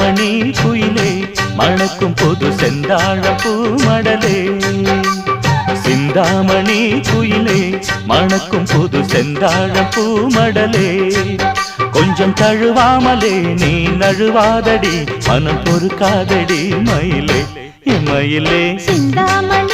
சிந்தாமணி குயிலே மணக்கும் புது செந்தாழப்பூ மடலே சிந்தாமணி குயிலே மணக்கும் புது செந்தாழப்பூ மடலே கொஞ்சம் தழுவாமலே நீ நழுவாதடி மனம் பொறுக்காதடி மயிலே மயிலே சிந்தாமணி